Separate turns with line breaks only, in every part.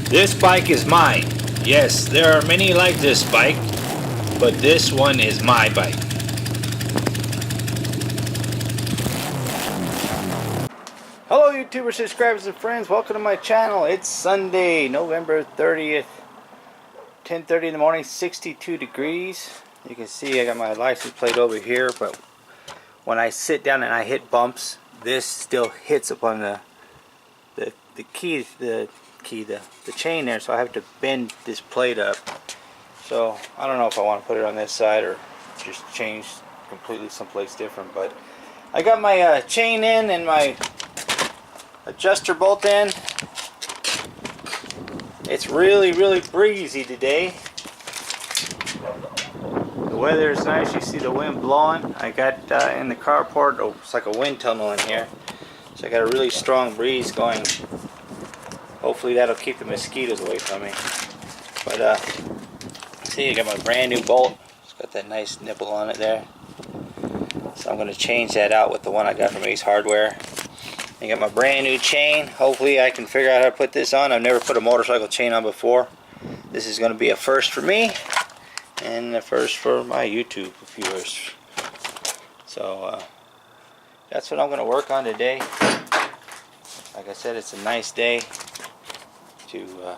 This bike is mine. Yes, there are many like this bike, but this one is my bike. Hello YouTuber subscribers and friends, welcome to my channel. It's Sunday, November 30th, 10:30 in the morning, 62 degrees. You can see I got my license plate over here, but when I sit down and I hit bumps, this still hits upon the chain there, so I have to bend this plate up. So I don't know if I want to put it on this side or just change completely someplace different, but I got my chain in and my adjuster bolt in. It's really breezy today. The weather is nice. You see the wind blowing. I got in the carport, oh, it's like a wind tunnel in here, so I got a really strong breeze going. Hopefully that'll keep the mosquitoes away from me. But see, I got my brand new bolt. It's got that nice nipple on it there, so I'm going to change that out with the one I got from Ace Hardware. I got my brand new chain. Hopefully I can figure out how to put this on. I've never put a motorcycle chain on before. This is going to be a first for me and a first for my YouTube viewers. So that's what I'm going to work on today. Like I said, it's a nice day to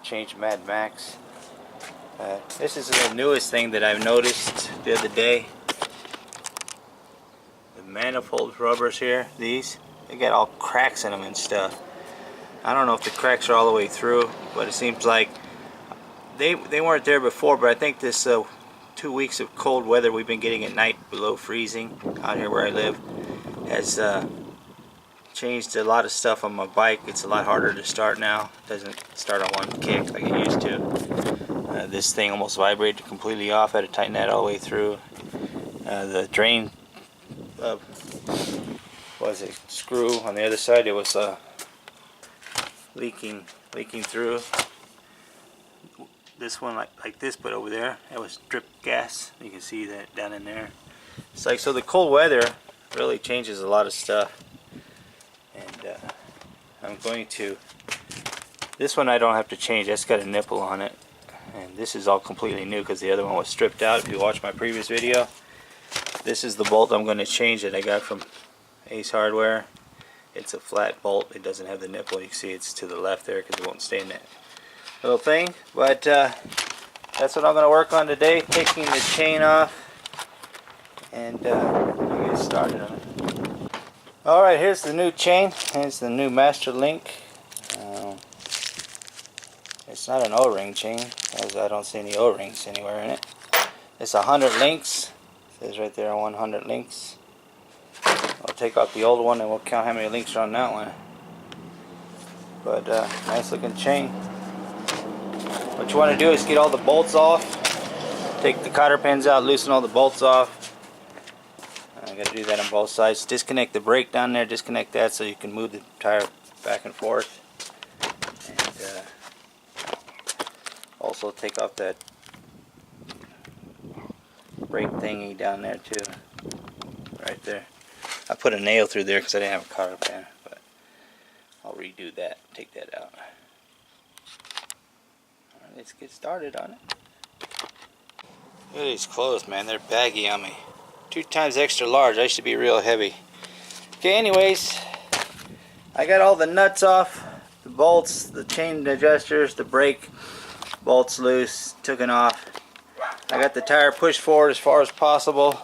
change Mad Max. This is the newest thing that I've noticed the other day. The manifold rubbers here, these, they got all cracks in them and stuff. I don't know if the cracks are all the way through, but it seems like they weren't there before, but I think this 2 weeks of cold weather we've been getting at night below freezing out here where I live has changed a lot of stuff on my bike. It's a lot harder to start now. It doesn't start on one kick like it used to. This thing almost vibrated completely off. I had to tighten that all the way through. The drain screw on the other side, it was leaking through. This one like this, but over there it was drip gas. You can see that down in there. It's like, so the cold weather really changes a lot of stuff. And I'm going to, this one I don't have to change, that's got a nipple on it, and this is all completely new because the other one was stripped out. If you watch my previous video, this is the bolt I'm going to change that I got from Ace Hardware. It's a flat bolt, it doesn't have the nipple. You can see it's to the left there because it won't stay in that little thing. But that's what I'm going to work on today, taking the chain off, and I'll get started on it. Alright, here's the new chain. Here's the new Master Link. It's not an O-ring chain, as I don't see any O-rings anywhere in it. It's 100 links. It says right there 100 links. I'll take out the old one and we'll count how many links are on that one. But nice looking chain. What you want to do is get all the bolts off. Take the cotter pins out, loosen all the bolts off. I got to do that on both sides. Disconnect the brake down there, disconnect that so you can move the tire back and forth. And also take off that brake thingy down there too. Right there. I put a nail through there because I didn't have a cotter pin, but I'll redo that, take that out. Alright, let's get started on it. Look at these clothes, man, they're baggy on me. 2 times extra large. I should be real heavy. Okay, anyways, I got all the nuts off, the bolts, the chain adjusters, the brake bolts loose, took it off. I got the tire pushed forward as far as possible,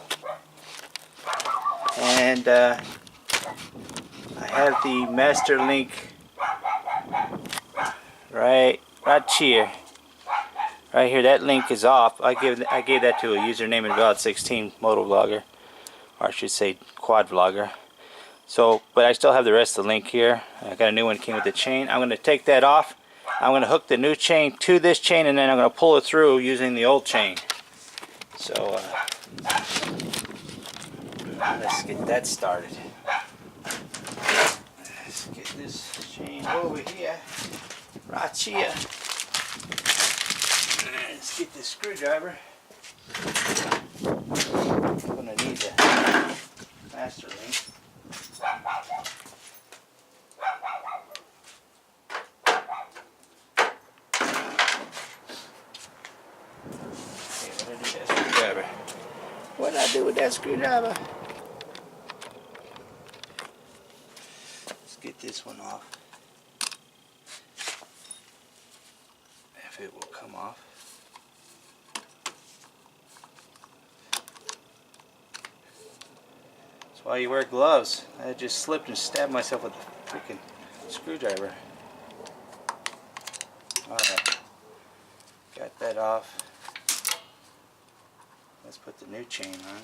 and I have the Master Link right here. Right here, that link is off. I gave that to a username Invalid16 motovlogger, or I should say quad vlogger. So, but I still have the rest of the link here. I got a new one that came with the chain. I'm going to take that off. I'm going to hook the new chain to this chain, and then I'm going to pull it through using the old chain. So let's get that started. Let's get this chain over here, right here. Let's get this screwdriver. I'm going to need the Master Link. I do with that screwdriver? Let's get this one off. If it will come off. That's why you wear gloves. I just slipped and stabbed myself with a freaking screwdriver. Alright. Got that off. Let's put the new chain on.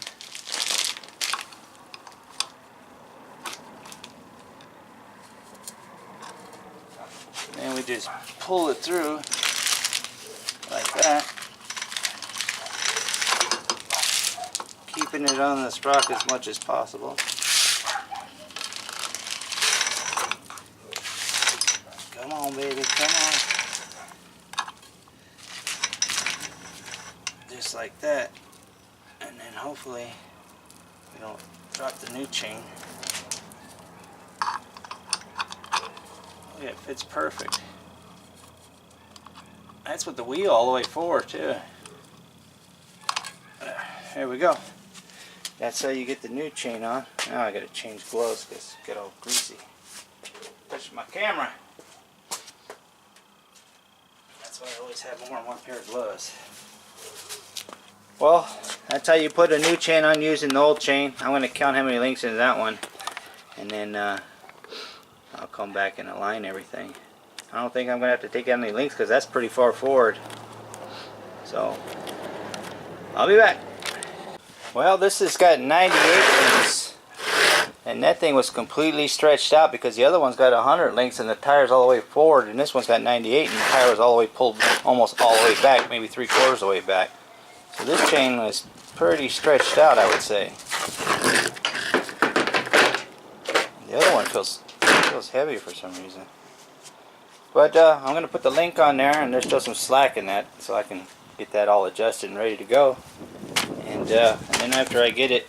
And we just pull it through like that, keeping it on the sprocket as much as possible. Come on, baby, come on. Just like that. And then hopefully we don't drop the new chain. Oh yeah, it fits perfect. That's with the wheel all the way forward too. There we go. That's how you get the new chain on. Now I gotta change gloves because it got all greasy. Touch my camera. That's why I always have more than one pair of gloves. Well, that's how you put a new chain on using the old chain. I'm going to count how many links in that one. And then I'll come back and align everything. I don't think I'm going to have to take out any links because that's pretty far forward. So, I'll be back. Well, this has got 98 links. And that thing was completely stretched out because the other one's got 100 links and the tire's all the way forward. And this one's got 98 and the tire was all the way pulled almost all the way back, maybe 3/4 of the way back. So this chain was pretty stretched out, I would say. The other one feels heavy for some reason. But I'm going to put the link on there, and there's still some slack in that, so I can get that all adjusted and ready to go. And then after I get it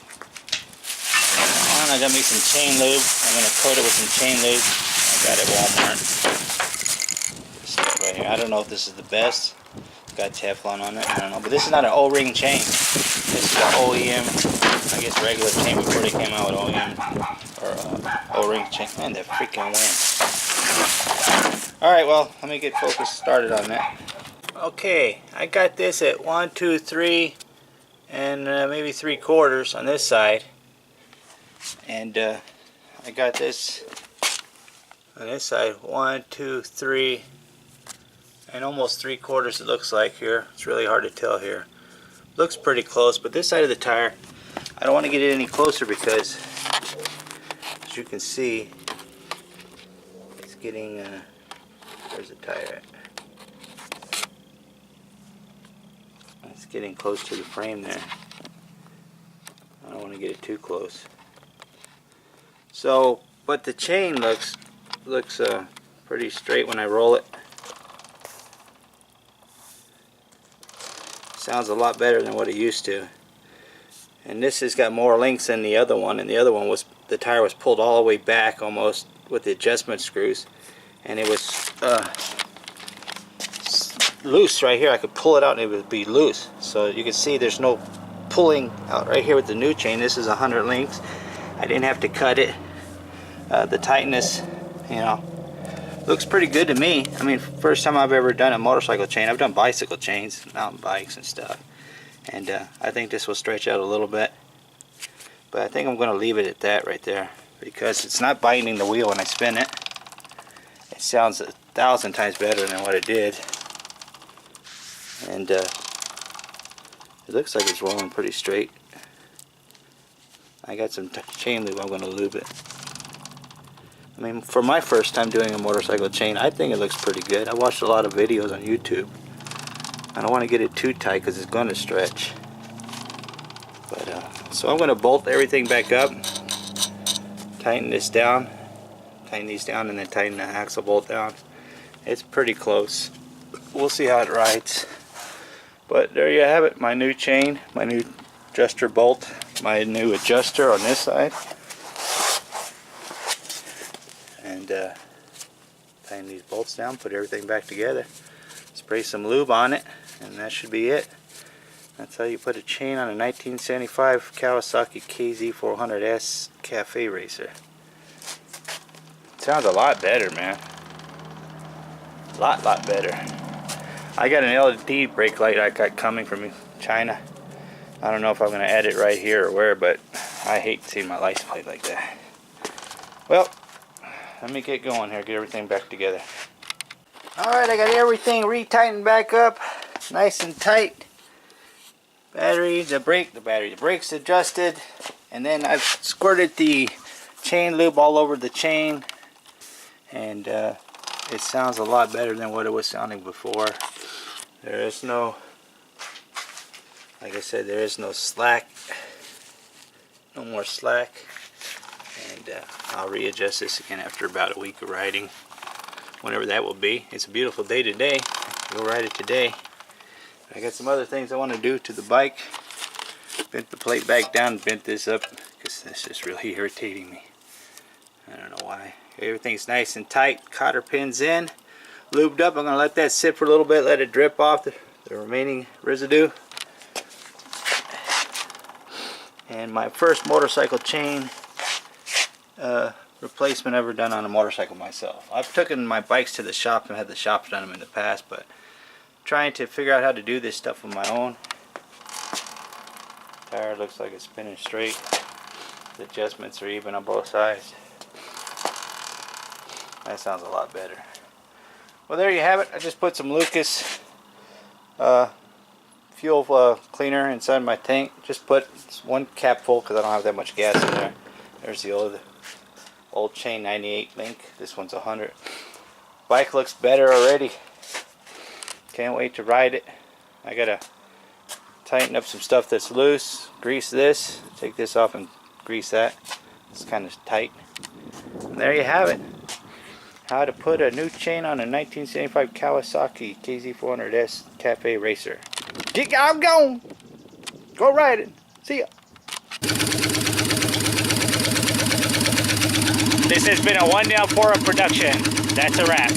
on, I got me some chain lube. I'm going to coat it with some chain lube. I got it at Walmart. This stuff right here. I don't know if this is the best. Got Teflon on it, I don't know, but this is not an O-ring chain. This is an OEM, I guess regular chain before they came out with OEM or O-ring chain. Man, that freaking wind. Alright, well, let me get focus started on that. Okay, I got this at 1, 2, 3 and maybe 3/4 on this side, and I got this on this side 1, 2, 3 and almost 3/4 it looks like here. It's really hard to tell here. Looks pretty close, but this side of the tire, I don't want to get it any closer because, as you can see, it's getting, where's the tire at? It's getting close to the frame there. I don't want to get it too close. So, but the chain looks pretty straight when I roll it. Sounds a lot better than what it used to. And this has got more links than the other one, and the other one was, the tire was pulled all the way back almost with the adjustment screws, and it was loose right here. I could pull it out and it would be loose. So you can see there's no pulling out right here with the new chain. This is 100 links. I didn't have to cut it. The tightness, you know, looks pretty good to me. I mean, first time I've ever done a motorcycle chain. I've done bicycle chains, mountain bikes and stuff. And I think this will stretch out a little bit. But I think I'm going to leave it at that right there, because it's not biting the wheel when I spin it. It sounds 1,000 times better than what it did. And it looks like it's rolling pretty straight. I got some chain lube. I'm going to lube it. I mean, for my first time doing a motorcycle chain, I think it looks pretty good. I watched a lot of videos on YouTube. I don't want to get it too tight because it's going to stretch. But so I'm going to bolt everything back up, tighten this down, tighten these down, and then tighten the axle bolt down. It's pretty close. We'll see how it rides. But there you have it, my new chain, my new adjuster bolt, my new adjuster on this side. And tighten these bolts down, put everything back together, spray some lube on it, and that should be it. That's how you put a chain on a 1975 Kawasaki KZ400S Cafe Racer. Sounds a lot better, man. Lot better. I got an LED brake light I got coming from China. I don't know if I'm going to add it right here or where, but I hate seeing my license plate like that. Well, let me get going here, get everything back together. Alright, I got everything retightened back up, nice and tight. The brakes adjusted, and then I've squirted the chain lube all over the chain, and it sounds a lot better than what it was sounding before. There is no, like I said, there is no slack, no more slack, and I'll readjust this again after about a week of riding, whenever that will be. It's a beautiful day today. Go ride it today. I got some other things I want to do to the bike. Bent the plate back down, bent this up because this is really irritating me. I don't know why. Everything's nice and tight. Cotter pins in, lubed up. I'm going to let that sit for a little bit, let it drip off the remaining residue. And my first motorcycle chain replacement ever done on a motorcycle myself. I've taken my bikes to the shop and had the shops done them in the past, but trying to figure out how to do this stuff on my own. Tire looks like it's spinning straight. The adjustments are even on both sides. That sounds a lot better. Well, there you have it. I just put some Lucas fuel cleaner inside my tank. Just put one cap full because I don't have that much gas in there. There's the old chain 98 link. This one's 100. Bike looks better already. Can't wait to ride it. I gotta tighten up some stuff that's loose. Grease this. Take this off and grease that. It's kind of tight. And there you have it. How to put a new chain on a 1975 Kawasaki KZ400S Cafe Racer. I'm gone. Go ride it. See ya. This has been a One Down Forum production. That's a wrap.